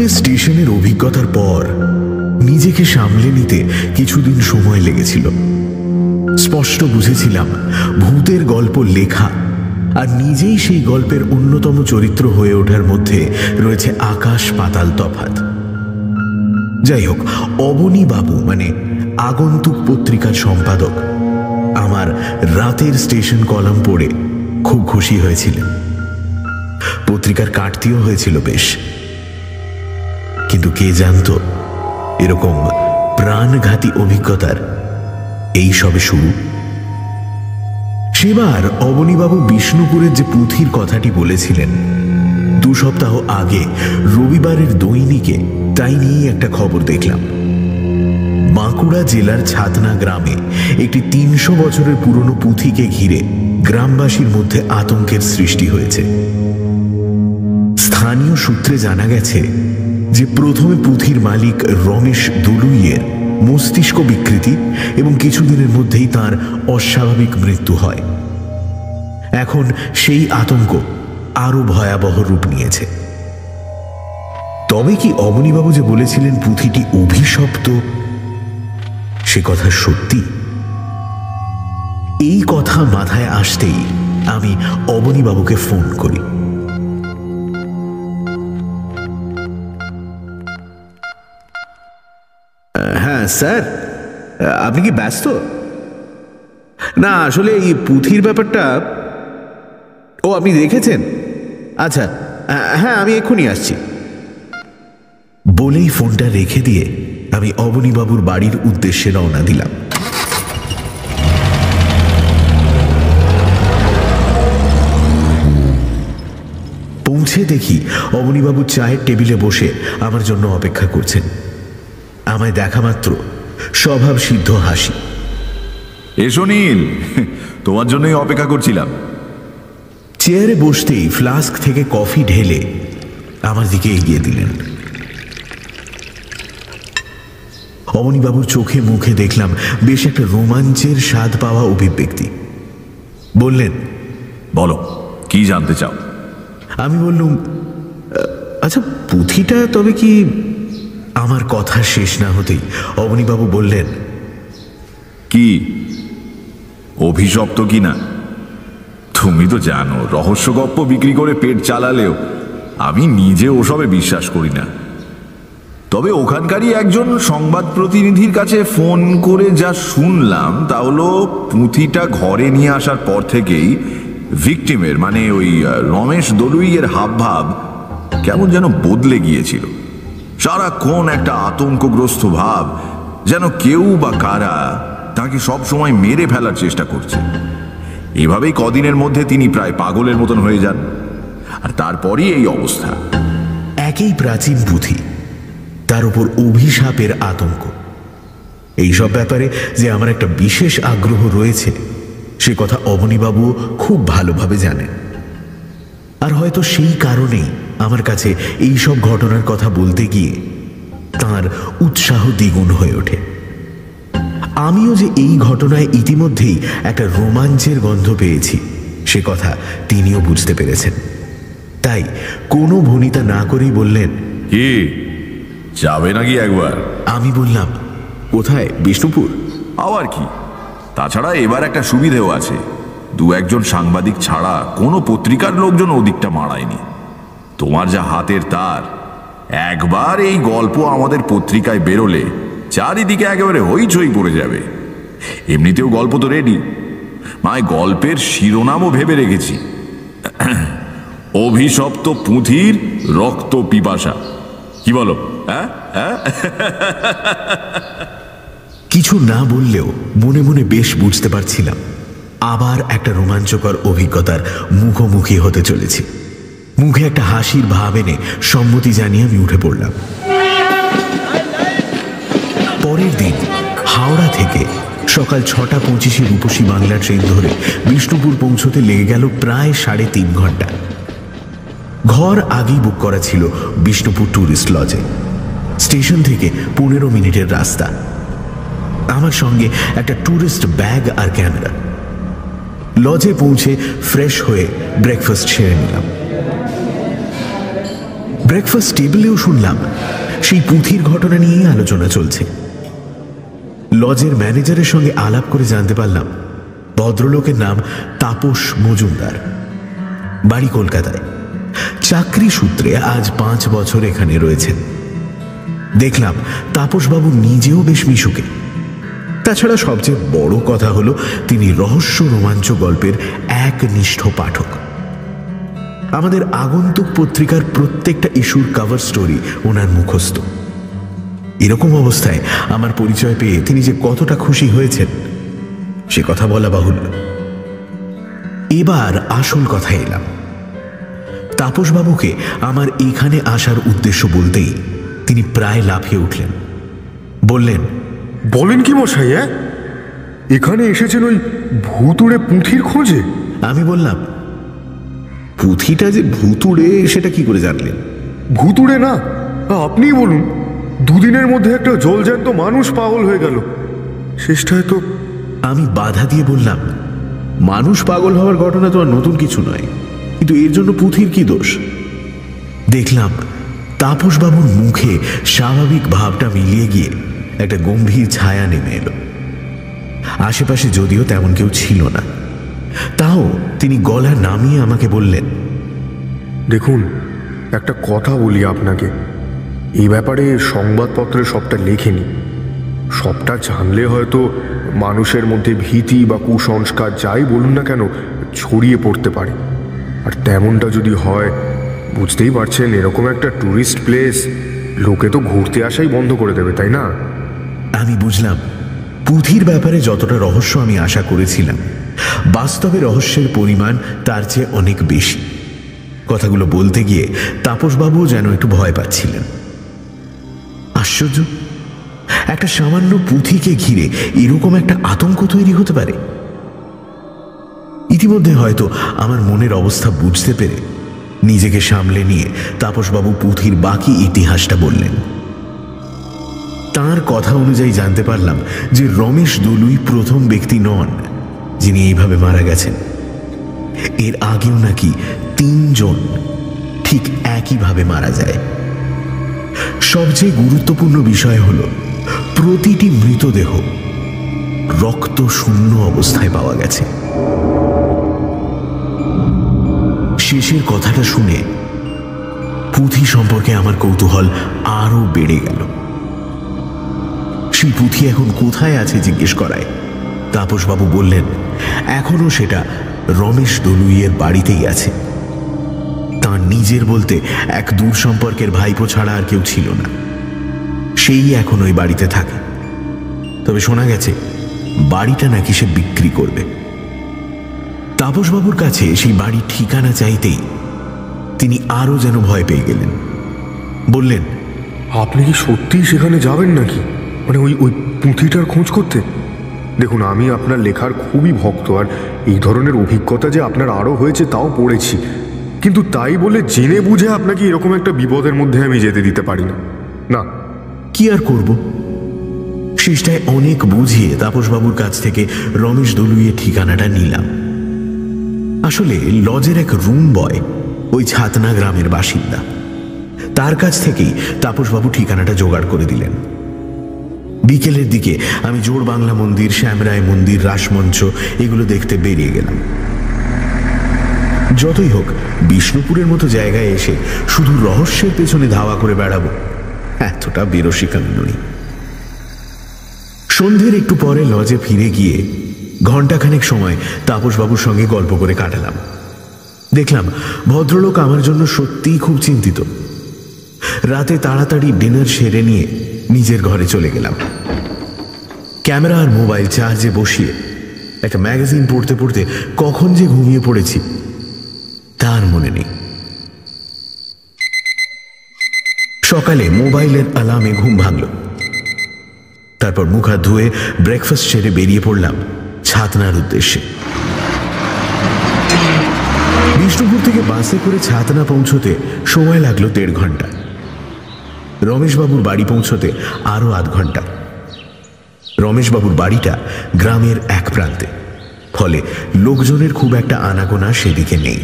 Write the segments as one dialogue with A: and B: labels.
A: পুথির স্টেশনের অভিজ্ঞতার পর নিজেকে সামলে নিতে কিছুদিন সময় লেগেছিল। স্পষ্ট বুঝেছিলাম ভূতের গল্প লেখা আর নিজেই সেই গল্পের অন্যতম চরিত্র হয়ে ওঠার মধ্যে রয়েছে আকাশ পাতাল তফাৎ। যাই হোক, অবনী বাবু মানে আগন্তুক পত্রিকার সম্পাদক আমার রাতের স্টেশন কলাম পড়ে খুব খুশি হয়েছিলেন। পত্রিকার কাটতিও হয়েছিল বেশ, কিন্তু কে জানত এরকম প্রাণঘাতী অভিজ্ঞতার এই সবে শুরু। সেবার অবনীবাবু বিষ্ণুপুরের যে পুঁথির কথাটি বলেছিলেন 2 সপ্তাহ আগে রবিবারের দৈনিকে তাই নিয়েই একটা খবর দেখলাম। বাঁকুড়া জেলার ছাতনা গ্রামে একটি 300 বছরের পুরনো পুঁথিকে ঘিরে গ্রামবাসীর মধ্যে আতঙ্কের সৃষ্টি হয়েছে। স্থানীয় সূত্রে জানা গেছে যে প্রথমে পুঁথির মালিক রমেশ দলুইয়ের মস্তিষ্ক বিকৃতি এবং কিছুদিনের মধ্যেই তার অস্বাভাবিক মৃত্যু হয়। এখন সেই আতঙ্ক আরো ভয়াবহ রূপ নিয়েছে। তবে কি অবনীবাবু যে বলেছিলেন পুঁথিটি অভিশপ্ত, সে কথা সত্যি? এই কথা মাথায় আসতেই আমি অবনীবাবুকে ফোন করি। হ্যাঁ স্যার, আপনি কি ব্যস্ত? না, আসলে এই পুঁথির ব্যাপারটা। ও, আপনি দেখেছেন? আচ্ছা, হ্যাঁ, আমি এক্ষুনি আসছি বলেই ফোনটা রেখে দিয়ে আমি অবনীবাবুর বাড়ির উদ্দেশ্যে রওনা দিলাম। পৌঁছে দেখি অবনীবাবু চায়ের টেবিলে বসে আমার জন্য অপেক্ষা করছেন। আমায় দেখা মাত্র স্বভাব সিদ্ধ হাসি।
B: এসো নীল, তোমার জন্যই অপেক্ষা করছিলাম।
A: চেয়ারে বসতেই ফ্লাস্ক থেকে কফি ঢেলে আমার দিকে এগিয়ে দিলেন। অবনীবাবুর চোখে মুখে দেখলাম বেশ একটা রোমাঞ্চের স্বাদ পাওয়া অভিব্যক্তি। বললেন,
B: বলো, কি জানতে চাও?
A: আমি বললুম, আচ্ছা পুঁথিটা তবে কি? আমার কথা শেষ না হতেই অবনীবাবু বললেন,
B: কি অভিশপ্ত কি না? তুমি তো জানো রহস্য গপ্প বিক্রি করে পেট চালালেও আমি নিজে ওসবে বিশ্বাস করি না। তবে ওখানকারই একজন সংবাদ প্রতিনিধির কাছে ফোন করে যা শুনলাম তা হলো পুঁথিটা ঘরে নিয়ে আসার পর থেকেই ভিকটিমের মানে ওই রমেশ দলুইয়ের হাবভাব কেমন যেন বদলে গিয়েছিল। সারাক্ষণ একটা আতঙ্কগ্রস্ত ভাব, যেন কেউ বা কারা তাকে সব সময় মেরে ফেলার চেষ্টা করছে। এভাবেই কদিনের মধ্যে তিনি প্রায় পাগলের মতন হয়ে যান, আর তারপরই এই অবস্থা।
A: একই প্রাচীন পুঁথি, তার উপর অভিশাপের আতঙ্ক। এইসব ব্যাপারে যে আমার একটা বিশেষ আগ্রহ রয়েছে সে কথা অবনীবাবু খুব ভালোভাবে জানেন। আর হয়তো সেই কারণেই আমার কাছে এই সব ঘটনার কথা বলতে গিয়ে তার উৎসাহ দ্বিগুণ হয়ে ওঠে। আমিও যে এই ঘটনায় ইতিমধ্যেই একটা রোমাঞ্চের গন্ধ পেয়েছি সে কথা তিনিও বুঝতে পেরেছেন। তাই কোনো ভনিতা না করেই বললেন,
B: কি যাবে নাকি একবার?
A: আমি বললাম, কোথায়? বিষ্ণুপুর?
B: আবার কি, তাছাড়া এবার একটা সুবিধেও আছে, 2-1 সাংবাদিক ছাড়া কোনো পত্রিকার লোকজন ওদিকটা মারায়নি। তোমার যা হাতের তার, একবার এই গল্প আমাদের পত্রিকায় বেরোলে চারিদিকে একেবারে হইচই পড়ে যাবে। এমনিতেও গল্প তো রেডি, মায় গল্পের শিরোনামও ভেবে রেখেছি, অভিশপ্ত পুঁথির রক্ত পিপাসা। কি বলো?
A: কিছু না বললেও মনে মনে বেশ বুঝতে পারছিলাম আবার একটা রোমাঞ্চকর অভিজ্ঞতার মুখোমুখি হতে চলেছি। মুখে একটা হাসির ভাব এনে সম্মতি জানিয়ে আমি উঠে পড়লাম। পরের দিন হাওড়া থেকে সকাল 6:25 রূপসী বাংলা ট্রেন ধরে বিষ্ণুপুর পৌঁছতে লেগে গেল প্রায় 3.5 ঘন্টা। ঘর আগেই বুক করা ছিল বিষ্ণুপুর ট্যুরিস্ট লজে। স্টেশন থেকে 15 মিনিটের রাস্তা। আমার সঙ্গে একটা ট্যুরিস্ট ব্যাগ আর ক্যামেরা। লজে পৌঁছে ফ্রেশ হয়ে ব্রেকফাস্ট সেরে নিলাম। ব্রেকফাস্ট টেবিলেও শুনলাম সেই পুঁথির ঘটনা নিয়েই আলোচনা চলছে। লজের ম্যানেজারের সঙ্গে আলাপ করে জানতে পারলাম ভদ্রলোকের নাম তাপস মজুমদার, বাড়ি কলকাতায়, চাকরি সূত্রে আজ 5 বছর এখানে রয়েছেন। দেখলাম তাপসবাবু নিজেও বেশ মিশুকে। তাছাড়া সবচেয়ে বড় কথা হলো তিনি রহস্য রোমাঞ্চ গল্পের একনিষ্ঠ পাঠক। আমাদের আগন্তুক পত্রিকার প্রত্যেকটা ইস্যুর কভার স্টোরি ওনার মুখস্থ। এরকম অবস্থায় আমার পরিচয় পেয়ে তিনি যে কতটা খুশি হয়েছেন সে কথা বলা বাহুল্য। এবার আসল কথায় এলাম। তাপসবাবুকে আমার এখানে আসার উদ্দেশ্য বলতেই তিনি প্রায় লাফিয়ে উঠলেন। বললেন,
C: বলেন কি মশাই, এখানে এসেছেন ওই ভুতুড়ে পুঁথির খোঁজে?
A: আমি বললাম, পুঁথিটা যে ভুতুড়ে সেটা কি করে জানলেন?
C: ভুতুড়ে না, আপনিই বলুন। 2 দিনের মধ্যে একটা জলজ্যান্ত মানুষ পাগল হয়ে গেল। শেষটায় তো...
A: আমি বাধা দিয়ে বললাম, মানুষ পাগল হওয়ার ঘটনা তো আর নতুন কিছু নয়, কিন্তু এর জন্য পুঁথির কি দোষ? দেখলাম তাপসবাবুর মুখে স্বাভাবিক ভাবটা মিলিয়ে গিয়ে একটা গম্ভীর ছায়া নেমে এলো। আশেপাশে যদিও তেমন কেউ ছিল না, তাও তিনি গলা নামিয়ে আমাকে বললেন,
C: দেখুন, একটা কথা বলি আপনাকে। এই ব্যাপারে সংবাদপত্রে সবটা লেখেনি। সবটা জানলে হয়তো মানুষের মধ্যে ভীতি বা কুসংস্কার যাই বলুন না কেন ছড়িয়ে পড়তে পারে। আর তেমনটা যদি হয়, বুঝতেই পারছেন, এরকম একটা ট্যুরিস্ট প্লেস লোকে তো ঘুরতে আসাই বন্ধ করে দেবে, তাই না?
A: আমি বুঝলাম পুঁথির ব্যাপারে যতটা রহস্য আমি আশা করেছিলাম, বাস্তবে রহস্যের পরিমাণ তার চেয়ে অনেক বেশি। কথাগুলো বলতে গিয়ে তাপসবাবুও যেন একটু ভয় পাচ্ছিলেন। আশ্চর্য, একটা সামান্য পুঁথিকে ঘিরে এরকম একটা আতঙ্ক তৈরি হতে পারে। ইতিমধ্যে হয়তো আমার মনের অবস্থা বুঝতে পেরে নিজেকে সামলে নিয়ে তাপসবাবু পুঁথির বাকি ইতিহাসটা বললেন। তার কথা অনুযায়ী জানতে পারলাম যে রমেশ দলুই প্রথম ব্যক্তি নন যিনি এইভাবে মারা গেছেন। এর আগেও নাকি 3 জন ঠিক একইভাবে মারা যায়। সবচেয়ে গুরুত্বপূর্ণ বিষয় হল প্রতিটি মৃতদেহ রক্ত শূন্য অবস্থায় পাওয়া গেছে। শেষের কথাটা শুনে পুঁথি সম্পর্কে আমার কৌতূহল আরো বেড়ে গেল। সেই পুঁথি এখন কোথায় আছে জিজ্ঞেস করায় তাপসবাবু বললেন, এখনো সেটা রমেশ দলুইয়ের বাড়িতেই আছে। তার নিজের বলতে এক দূর সম্পর্কের ভাইপো ছাড়া আর কেউ ছিল না, সেই এখন ওই বাড়িতে থাকে। তবে শোনা গেছে বাড়িটা নাকি সে বিক্রি করবে। তাপসবাবুর কাছে সেই বাড়ির ঠিকানা চাইতেই তিনি আরো যেন ভয় পেয়ে গেলেন। বললেন,
C: আপনি কি সত্যিই সেখানে যাবেন নাকি? মানে ওই পুঁথিটার খোঁজ করতে? দেখুন, আমি আপনার লেখার খুবই ভক্ত, আর এই ধরনের অভিজ্ঞতা যে আপনার আরও হয়েছে তাও পড়েছি। কিন্তু তাই বলে জেনে বুঝে আপনাকে এরকম একটা বিপদের মধ্যে আমি যেতে দিতে পারি না। না,
A: কি আর করব? শেষটায় অনেক বুঝিয়ে তাপসবাবুর কাছ থেকে রমেশ দলুইয়ের ঠিকানাটা নিলাম। আসলে লজের এক রুম বয় ওই ছাতনা গ্রামের বাসিন্দা। তার কাছ থেকেই তাপসবাবু ঠিকানাটা জোগাড় করে দিলেন। বিকেলের দিকে আমি জোড় বাংলা মন্দির, শ্যামরায় মন্দির, রাসমঞ্চ এগুলো দেখতে বেরিয়ে গেলাম। যতই হোক, বিষ্ণুপুরের মতো জায়গায় এসে শুধু রহস্যের পেছনে ধাওয়া করে বেড়াবো এতটা বেরসিক আমি নই। সন্ধ্যের একটু পরে লজে ফিরে গিয়ে ঘণ্টাখানেক সময় তাপসবাবুর সঙ্গে গল্প করে কাটালাম। দেখলাম ভদ্রলোক আমার জন্য সত্যিই খুব চিন্তিত। রাতে তাড়াতাড়ি ডিনার সেরে নিয়ে নিজের ঘরে চলে গেলাম। ক্যামেরা আর মোবাইল চার্জে বসিয়ে একটা ম্যাগাজিন পড়তে পড়তে কখন যে ঘুমিয়ে পড়েছি তার মনে নেই। সকালে মোবাইলের অ্যালার্মে ঘুম ভাঙল। তারপর মুখ হাত ধুয়ে ব্রেকফাস্ট সেরে বেরিয়ে পড়লাম ছাতনার উদ্দেশ্যে। বিষ্ণুপুর থেকে বাসে করে ছাতনা পৌঁছতে সময় লাগলো 1.5 ঘন্টা। রমেশবাবুর বাড়ি পৌঁছতে আরো আধ ঘন্টা। রমেশবাবুর বাড়িটা গ্রামের এক প্রান্তে, ফলে লোকজনের খুব একটা আনাগোনা সেদিকে নেই।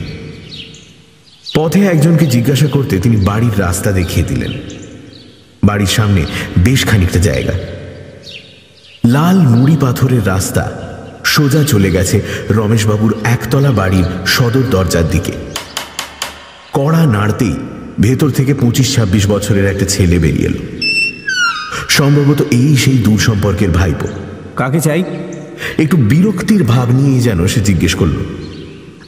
A: পথে একজনকে জিজ্ঞাসা করতে তিনি বাড়ির রাস্তা দেখিয়ে দিলেন। বাড়ির সামনে বেশ খানিকটা জায়গা, লাল নুড়ি পাথরের রাস্তা সোজা চলে গেছে রমেশবাবুর একতলা বাড়ির সদর দরজার দিকে। কড়া নাড়তেই ভেতর থেকে 25-26 বছরের একটা ছেলে বেরিয়ে এলো। সম্ভবত এই সেই দূর সম্পর্কের ভাইপো।
D: কাকে চাই?
A: একটু বিরক্তির ভাব নিয়ে যেন সে জিজ্ঞেস করল।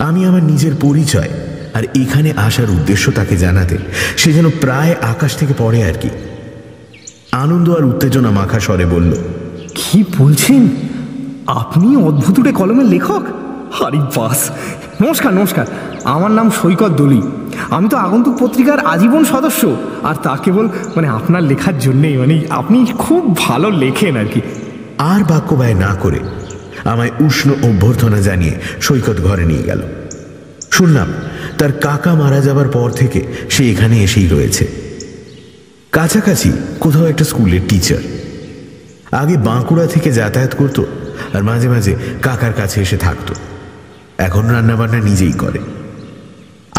A: আমি আমার নিজের পরিচয় আর এখানে আসার উদ্দেশ্য তাকে জানাতে সে যেন প্রায় আকাশ থেকে পড়ে আর কি। আনন্দ আর উত্তেজনা মাখা স্বরে বলল,
D: কি বলছেন? আপনি অদ্ভুতুড়ে কলমের লেখক? আরে বাস! নমস্কার নমস্কার, আমার নাম সৈকত দলি। আমি তো আগন্তুক পত্রিকার আজীবন সদস্য, আর তা কেবল আপনার লেখার জন্যেই। আপনি খুব ভালো লেখেন আর কি।
A: আর বাক্য ব্যয় না করে আমায় উষ্ণ অভ্যর্থনা জানিয়ে সৈকত ঘরে নিয়ে গেল। শুনলাম তার কাকা মারা যাবার পর থেকে সে এখানে এসেই রয়েছে। কাছাকাছি কোথাও একটা স্কুলের টিচার। আগে বাঁকুড়া থেকে যাতায়াত করত আর মাঝে মাঝে কাকার কাছে এসে থাকতো। এখন রান্নাবান্না নিজেই করে।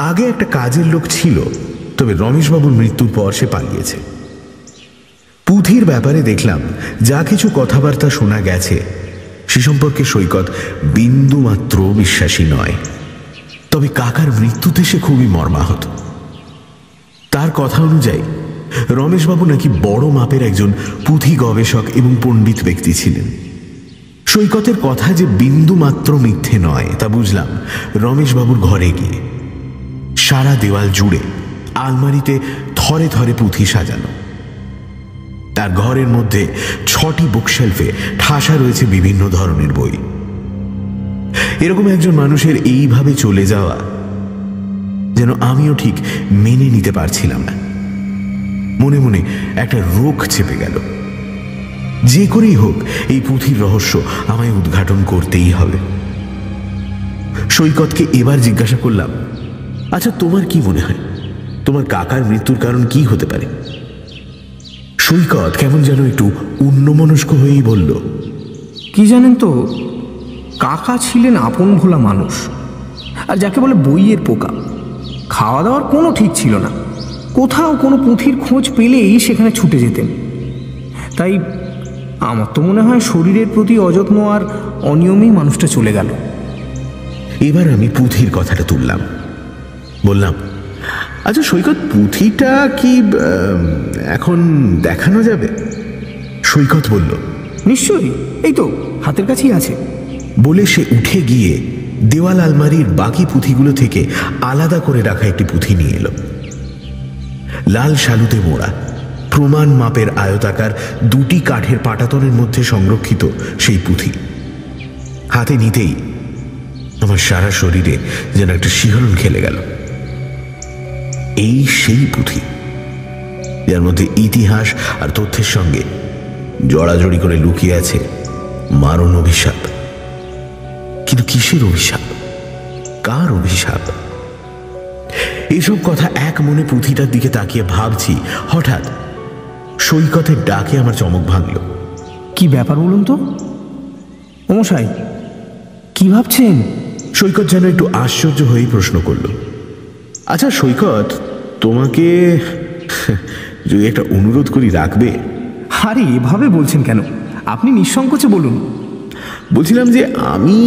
A: আগে একটা কাজের লোক ছিল, তবে রমেশবাবুর মৃত্যুর পর সে পালিয়েছে। পুঁথির ব্যাপারে দেখলাম যা কিছু কথাবার্তা শোনা গেছে সে সম্পর্কে সৈকত বিন্দুমাত্র বিশ্বাসী নয়। তবে কাকার মৃত্যুতে সে খুবই মর্মাহত। তার কথা অনুযায়ী রমেশবাবু নাকি বড় মাপের একজন পুঁথি গবেষক এবং পণ্ডিত ব্যক্তি ছিলেন। সৈকতের কথা যে বিন্দুমাত্র মিথ্যে নয় তা বুঝলাম রমেশবাবুর ঘরে গিয়ে। সারা দেওয়াল জুড়ে আলমারিতে থরে থরে পুঁথি সাজানো। তার ঘরের মধ্যে 6টি বুকশেলফে ঠাসা রয়েছে বিভিন্ন ধরনের বই। এরকম একজন মানুষের এইভাবে চলে যাওয়া যেন আমিও ঠিক মেনে নিতে পারছিলাম না। মনে মনে একটা রোগ চেপে গেল। যে করেই হোক এই পুঁথির রহস্য আমায় উদ্ঘাটন করতেই হবে। সৈকতকে এবার জিজ্ঞাসা করলাম, আচ্ছা তোমার কি মনে হয় তোমার কাকার মৃত্যুর কারণ কি হতে পারে? সৈকত কেমন যেন একটু অন্যমনস্ক হয়েই বলল,
D: কি জানেন তো, কাকা ছিলেন আপন ভোলা মানুষ, আর যাকে বলে বইয়ের পোকা। খাওয়া দাওয়ার কোনো ঠিক ছিল না। কোথাও কোনো পুঁথির খোঁজ পেলেই সেখানে ছুটে যেতেন। তাই আমার তো মনে হয় শরীরের প্রতি অযত্ন আর অনিয়মেই মানুষটা চলে গেল।
A: এবার আমি পুঁথির কথাটা তুললাম। বললাম, আচ্ছা সৈকত, পুঁথিটা কি এখন দেখানো যাবে? সৈকত বলল,
D: নিশ্চয়ই, এই তো হাতের কাছেই আছে।
A: বলে সে উঠে গিয়ে দেওয়াল আলমারির বাকি পুঁথিগুলো থেকে আলাদা করে রাখা একটি পুঁথি নিয়ে এলো। লাল শালুতে মোড়া, প্রমাণ মাপের আয়তাকার 2টি কাঠের পাটাতনের মধ্যে সংরক্ষিত সেই পুঁথি হাতে নিতেই আমার সারা শরীরে যেন একটা শিহরণ খেলে গেল। এই সেই পুঁথি যার মধ্যে ইতিহাস আর তথ্যের সঙ্গে জড়াজড়ি করে লুকিয়ে আছে মারণ অভিশাপ। কিন্তু কিসের অভিশাপ? কার অভিশাপ? এইসব কথা এক মনে পুঁথিটার দিকে তাকিয়ে ভাবছি, হঠাৎ সৈকতের ডাকে আমার চমক ভাঙল।
D: কি ব্যাপার বলুন তো মশাই, কি ভাবছেন?
A: সৈকত যেন একটু আশ্চর্য হয়েই প্রশ্ন করল, আচ্ছা সৈকত, তোমাকে যদি একটা অনুরোধ করি রাখবে?
D: আরে এভাবে বলছেন কেন? আপনি নিঃসংকোচে বলুন।
A: বলছিলাম যে আমি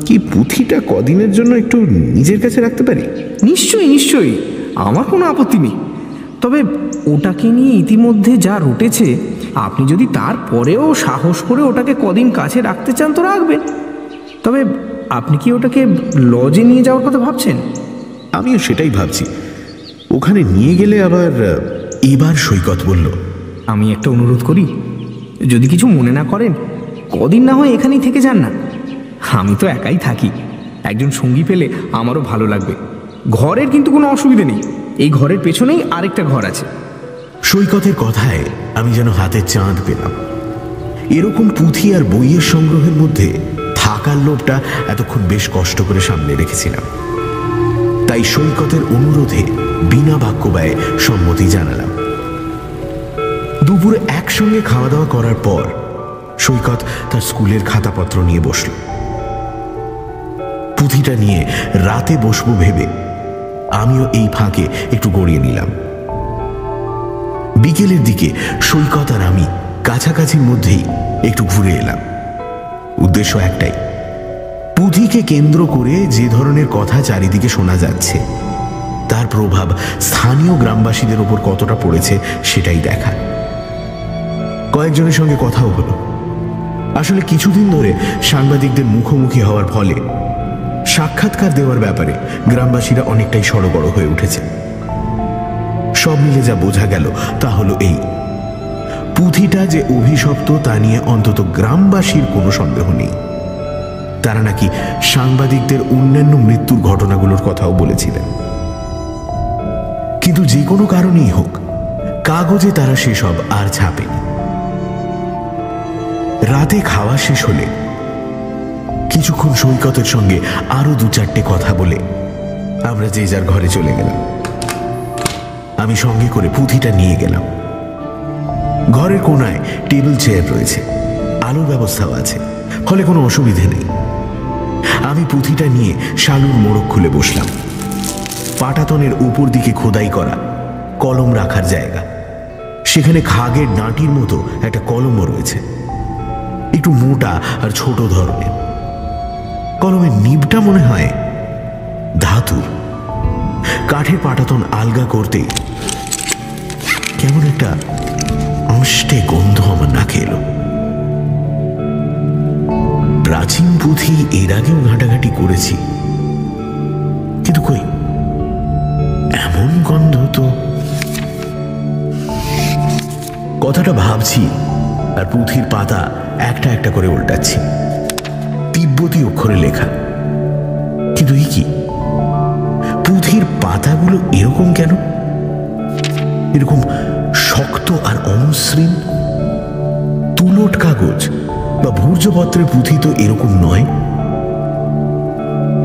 A: কি পুঁথিটা কদিনের জন্য একটু নিজের কাছে রাখতে পারি?
D: নিশ্চয়ই নিশ্চয়ই, আমার কোনো আপত্তি নেই। তবে ওটাকে নিয়ে ইতিমধ্যে যা রটেছে, আপনি যদি তারপরেও সাহস করে ওটাকে কদিন কাছে রাখতে চান তো রাখবেন। তবে আপনি কি ওটাকে লজে নিয়ে যাওয়ার কথা ভাবছেন?
A: আমিও সেটাই ভাবছি। ওখানে নিয়ে গেলে আবার। এবার সৈকত বলল,
D: আমি একটা অনুরোধ করি, যদি কিছু মনে না করেন, কদিন না হয় এখানেই থেকে যান না। আমি তো একাই থাকি, একজন সঙ্গী পেলে আমারও ভালো লাগবে। ঘরের কিন্তু কোনো অসুবিধে নেই, এই ঘরের পেছনেই আরেকটা ঘর আছে।
A: সৈকতের কথায় আমি যেন হাতের চাঁদ পেলাম। এরকম পুঁথি আর বইয়ের সংগ্রহের মধ্যে থাকার লোভটা এতক্ষণ বেশ কষ্ট করে সামনে রেখেছিলাম। তাই সৈকতের অনুরোধে বিনা বাক্য ব্যয়ে সম্মতি জানালাম। দুপুরে একসঙ্গে খাওয়া দাওয়া করার পর সৈকত তার স্কুলের খাতাপত্র নিয়ে বসল। পুঁথিটা নিয়ে রাতে বসবো ভেবে আমিও এই ফাঁকে একটু গড়িয়ে নিলাম। বিকেলের দিকে সৈকত আর আমি কাছাকাছির মধ্যেই একটু ঘুরে এলাম। উদ্দেশ্য একটাই, পুঁথিকে কেন্দ্র করে যে ধরনের কথা চারিদিকে শোনা যাচ্ছে তার প্রভাব স্থানীয় গ্রামবাসীদের ওপর কতটা পড়েছে সেটাই দেখা। কয়েকজনের সঙ্গে কথাও হলো। আসলে কিছুদিন ধরে সাংবাদিকদের মুখোমুখি হওয়ার ফলে সাক্ষাৎকার দেওয়ার ব্যাপারে গ্রামবাসীরা অনেকটাই সড়গড় হয়ে উঠেছে। সব মিলে যা বোঝা গেল তা হলো এই, পুঁথিটা যে অভিশপ্ত তা নিয়ে অন্তত গ্রামবাসীর কোনো সন্দেহ নেই। তারা নাকি সাংবাদিকদের অন্যান্য মৃত্যুর ঘটনাগুলোর কথাও বলেছিলেন। কিন্তু যে কোনো কারণেই হোক, কাগজে তারা সেসব আর ছাপেনি। রাতে খাওয়া শেষ হলে কিছুক্ষণ সৈকতের সঙ্গে আরো 2-4টে কথা বলে আমরা যে যার ঘরে চলে গেলাম। আমি সঙ্গে করে পুঁথিটা নিয়ে গেলাম। ঘরের কোনায় টেবিল চেয়ার রয়েছে, আলোর ব্যবস্থাও আছে, ফলে কোনো অসুবিধে নেই। আমি পুঁথিটা নিয়ে শালুর মোড়ক খুলে বসলাম। পাটাতনের উপর দিকে খোদাই করা কলম রাখার জায়গা, সেখানে খাগের ডাঁটির মতো একটা কলমও রয়েছে, একটু মোটা আর ছোট ধরনের। কলমের নিবটা মনে হয় ধাতুর। কাঠের পাটাতন আলগা করতে কেমন একটা আঁশটে গন্ধ আমার নাকে এলো। প্রাচীন পুঁথি এর আগেও ঘাঁটাঘাঁটি করেছি, কিন্তু কই এমন গন্ধ তো। কথাটা ভাবছি আর পুঁথির পাতা একটা একটা করে উল্টাচ্ছি। তিব্বতী অক্ষরে লেখা, কিন্তু এই কি, পুঁথির পাতাগুলো এরকম কেন? এরকম শক্ত আর অমসৃণ। তুলট কাগজ বা ভূর্জপত্রের পুঁথি তো এরকম নয়।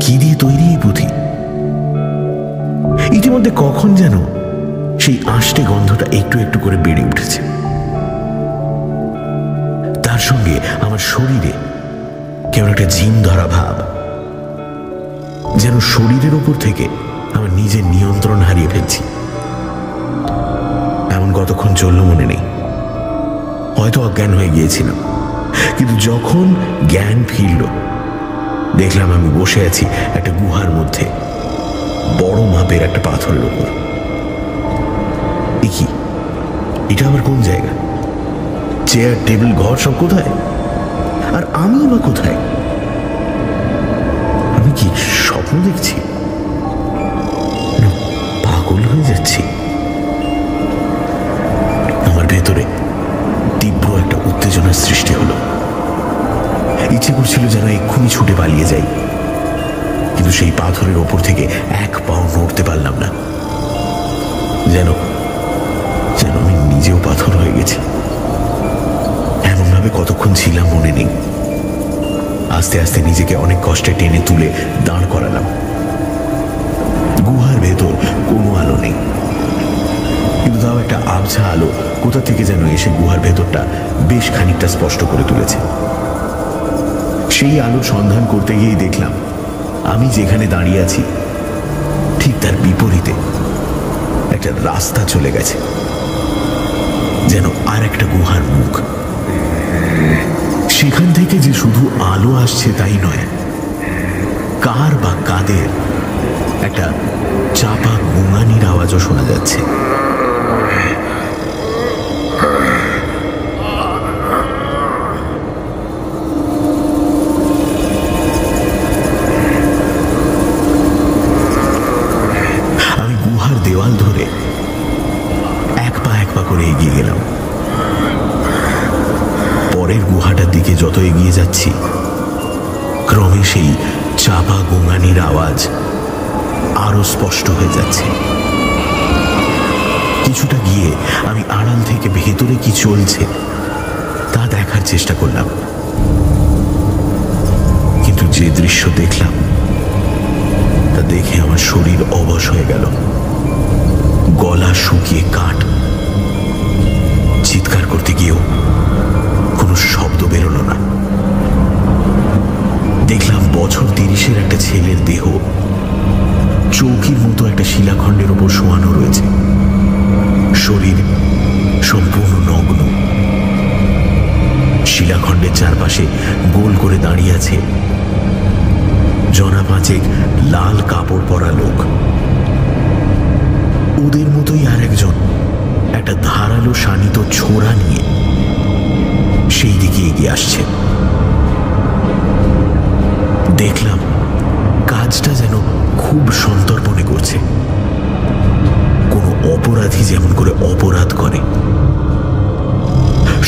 A: কি দিয়ে তৈরি এই পুঁথি? ইতিমধ্যে কখন যেন সেই আঁশটে গন্ধটা একটু একটু করে বেড়ে উঠেছে। তার সঙ্গে আমার শরীরে কেমন একটা ঝিম ধরা ভাব, যেন শরীরের উপর থেকে আমার নিজের নিয়ন্ত্রণ হারিয়ে ফেলছি। এমন কতক্ষণ চলল মনে নেই, হয়তো অজ্ঞান হয়ে গিয়েছিলাম। কিন্তু যখন জ্ঞান ফিরল, দেখলাম আমি বসে আছি একটা গুহার মধ্যে, বড় মাপের একটা পাথরের উপর। কি, এটা আবার কোন জায়গা? চেয়ার, টেবিল, ঘর সব কোথায়? আর আমি বা কোথায়? আমি কি স্বপ্ন দেখছি? পাগল হয়ে যাচ্ছি? আমার ভেতরে তীব্র একটা উত্তেজনার সৃষ্টি হলো। ইচ্ছে করছিল যেন এক্ষুনি ছুটে পালিয়ে যাই, কিন্তু সেই পাথরের ওপর থেকে এক পাও নড়তে পারলাম না। যেন যেন আমি নিজেও পাথর হয়ে গেছি। এমনভাবে কতক্ষণ ছিলাম মনে নেই। আস্তে আস্তে নিজেকে অনেক কষ্টে টেনে তুলে দাঁড় করালাম। গুহার ভেতর কোনো আলো নেই, কিন্তু তাও একটা আবছা আলো কোথা থেকে যেন এসে গুহার ভেতরটা বেশ খানিকটা স্পষ্ট করে তুলেছে। সেই আলোর সন্ধান করতে গিয়েই দেখলাম আমি যেখানে দাঁড়িয়ে আছি ঠিক তার বিপরীতে একটা রাস্তা চলে গেছে, যেন আর একটা গুহার মুখ। সেখান থেকে যে শুধু আলো আসছে তাই নয়, কার বা কাদের একটা চাপা গোঙানির আওয়াজও শোনা যাচ্ছে। আমি গুহার দেওয়াল ধরে এক পা করে এগিয়ে গেলাম। পরের গুহাটার দিকে যত এগিয়ে যাচ্ছি, ক্রমে সেই চাপা গোঙানির আওয়াজ আরো স্পষ্ট হয়ে যাচ্ছে। কিছুটা গিয়ে আমি আড়াল থেকে ভেতরে কি চলছে তা দেখার চেষ্টা করলাম, কিন্তু যে দৃশ্য দেখলাম তা দেখে আমার শরীর অবশ হয়ে গেল। গলা শুকিয়ে কাঠ। চিৎকার করতে গিয়েও কোনো শব্দ বেরোলো না। দেখলাম বছর 30-এর একটা ছেলের দেহ চৌকির মতো একটা শিলাখণ্ডের ওপর শোয়ানো রয়েছে, শরীর সম্পূর্ণ নগ্ন। শিলাখণ্ডের চারপাশে গোল করে দাঁড়িয়ে আছে জনা পাঁচেক লাল কাপড় পরা লোক। ওদের মতোই আর একজন একটা ধারালো শানিত ছোরা নিয়ে সেই দিকে এগিয়ে আসছে। দেখলাম কাজটা যেন খুব সন্তর্পণে করছে, কোনো অপরাধী যেমন করে অপরাধ করে।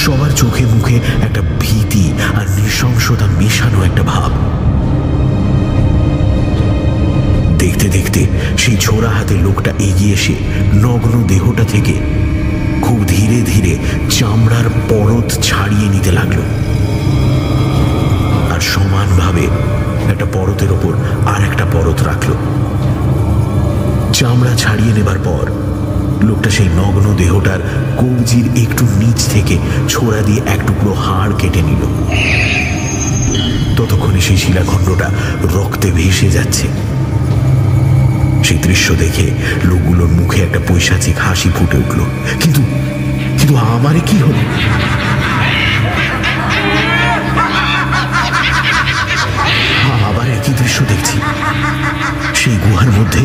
A: সবার চোখে মুখে একটা ভীতি আর নৃশংসতা মেশানো একটা ভাব। দেখতে দেখতে সেই ছোড়া হাতে লোকটা এগিয়ে এসে নগ্ন দেহটা থেকে খুব ধীরে ধীরে চামড়ার পরত ছাড়িয়ে নিতে লাগলো, আর সমানভাবে একটা পরতের ওপর আর একটা পরত রাখলো। চামড়া ছাড়িয়ে নেবার পর লোকটা সেই নগ্ন দেহটার কবজির একটু নিচ থেকে ছোড়া দিয়ে এক টুকরো হাড় কেটে নিল। ততক্ষণে সেই শিলাখণ্ডটা রক্তে ভেসে যাচ্ছে। সেই দৃশ্য দেখে লোকগুলোর মুখে একটা পৈশাচিক হাসি ফুটে উঠল। কিন্তু কিন্তু আমারে কি হলো? আবার একই দৃশ্য দেখছি। সেই গুহার মধ্যে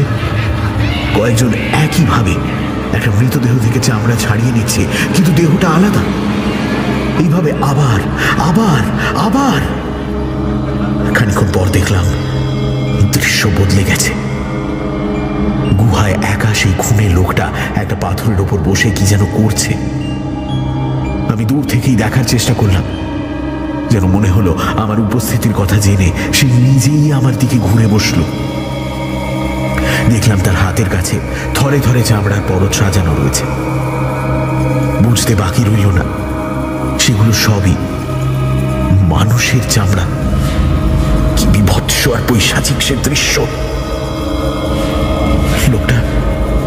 A: কয়েকজন একইভাবে একটা মৃতদেহ থেকে চামড়া ছাড়িয়ে নিচ্ছে, কিন্তু দেহটা আলাদা। এইভাবে আবার আবার আবার। খানিকক্ষণ পর দেখলাম দৃশ্য বদলে গেছে। গুহায় একা সেই খুনে লোকটা একটা পাথরের ওপর বসে কি যেন করছে। আমি দূর থেকেই দেখার চেষ্টা করলাম, যেন মনে হলো আমার উপস্থিতির কথা জেনে সে নিজেই আমার দিকে ঘুরে বসল। দেখলাম তার হাতের কাছে থরে থরে চামড়ার পরত সাজানো রয়েছে। বুঝতে বাকি রইল না সেগুলো সবই মানুষের চামড়া। কি বিভৎস আর পৈশাচিক সে দৃশ্য! লোকটা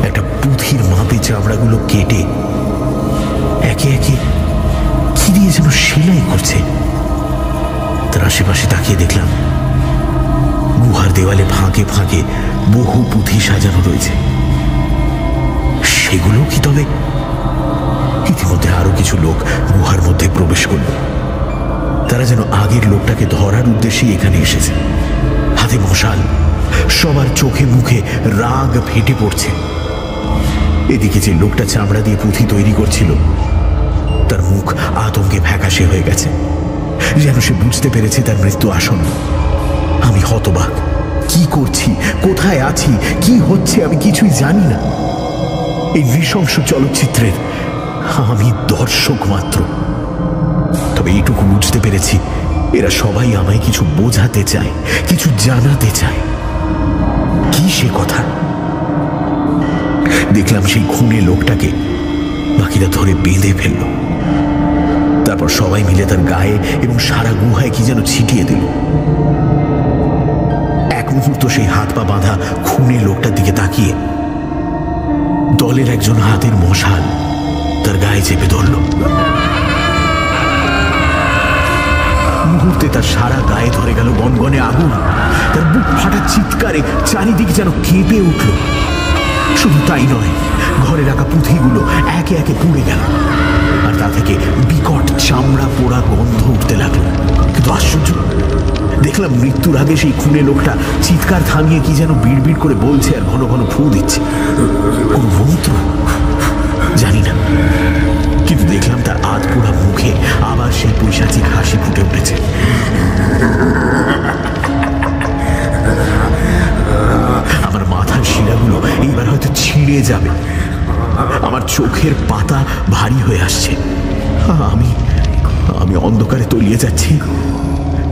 A: একটা পুঁথির মাপে চামড়াগুলো কেটে একে একে কি দিয়ে যেন সেলাই করছে। তার আশেপাশে তাকিয়ে দেখলাম গুহার দেওয়ালে ফাঁকে ফাঁকে বহু পুঁথি সাজানো রয়েছে। সেগুলো কি তবে? ইতিমধ্যে আরো কিছু লোক গুহার মধ্যে প্রবেশ করল। তারা যেন আগের লোকটাকে ধরার উদ্দেশ্যেই এখানে এসেছে। হাতে মশাল, সবার চোখে মুখে রাগ ফেটে পড়ছে। এদিকে যে লোকটা চামড়া দিয়ে পুঁথি তৈরি করছিল তার মুখ আতঙ্কে ফ্যাকাশে হয়ে গেছে, যেন সে বুঝতে পেরেছে তার মৃত্যু আসন্ন। আমি হতবাক। কি করছি, কোথায় আছি, কি হচ্ছে আমি কিছুই জানি না। এই নৃশংস চলচ্চিত্রের আমি দর্শক মাত্র। তবে এইটুকু বুঝতে পেরেছি, এরা সবাই আমায় কিছু বোঝাতে চায়, কিছু জানাতে চায়। কি সে কথা? দেখলাম সেই খুনে লোকটাকে বাকিরা ধরে বেঁধে ফেলল। তারপর সবাই মিলে তার গায়ে এবং সারা গুহায় কি যেন ছিটিয়ে দিল। এক মুহূর্ত সেই হাত পা বাঁধা খুনে লোকটার দিকে তাকিয়ে দলের একজন হাতের মশাল তার গায়ে চেপে ধরল। মুহূর্তে তার সারা গায়ে ধরে গেল গনগনে আগুন। তার বুক ফাটা চিৎকারে চারিদিক যেন কেঁপে উঠল। শুধু তাই নয়, ঘরে রাখা পুঁথিগুলো একে একে পুড়ে গেল, আর তা থেকে বিকট চামড়া পোড়া গন্ধ উঠতে লাগলো। কিন্তু আশ্চর্য, দেখলাম মৃত্যুর আগে সেই খুনে লোকটা চিৎকার থামিয়ে কি যেন বিড়বিড় করে বলছে আর ঘন ঘন ফু দিচ্ছে। কোন মন্ত্র জানি না, কিন্তু দেখলাম তার আধ পোড়া মুখে আবার সেই পৈশাচিক হাসি ফুটে উঠেছে। আমার মাথার শিরাগুলো এইবার হয়তো ছিঁড়ে যাবে। আমার চোখের পাতা ভারী হয়ে আসছে। আমি আমি অন্ধকারে তলিয়ে যাচ্ছি।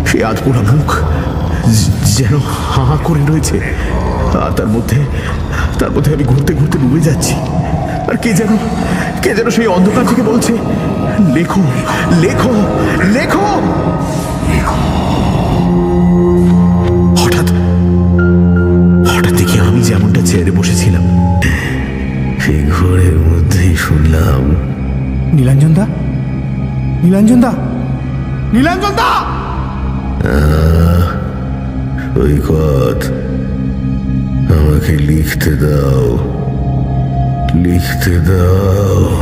A: সে আধপোড়া মুখ যেন হাঁ করে রয়েছে, আর তার মধ্যে আমি ঘুরতে ঘুরতে ডুবে যাচ্ছি। আর কে যেন সেই অন্ধকার থেকে বলছে, লেখো লেখো লেখো। হঠাৎ দেখি আমি যেমনটা চেয়ারে বসেছিলাম সেই ঘরের মধ্যেই শুনলাম,
D: নীলাঞ্জন দা, নীলাঞ্জন দা, নীলাঞ্জন দা।
A: সৈকত, আমাকে লিখতে দাও, লিখতে দাও।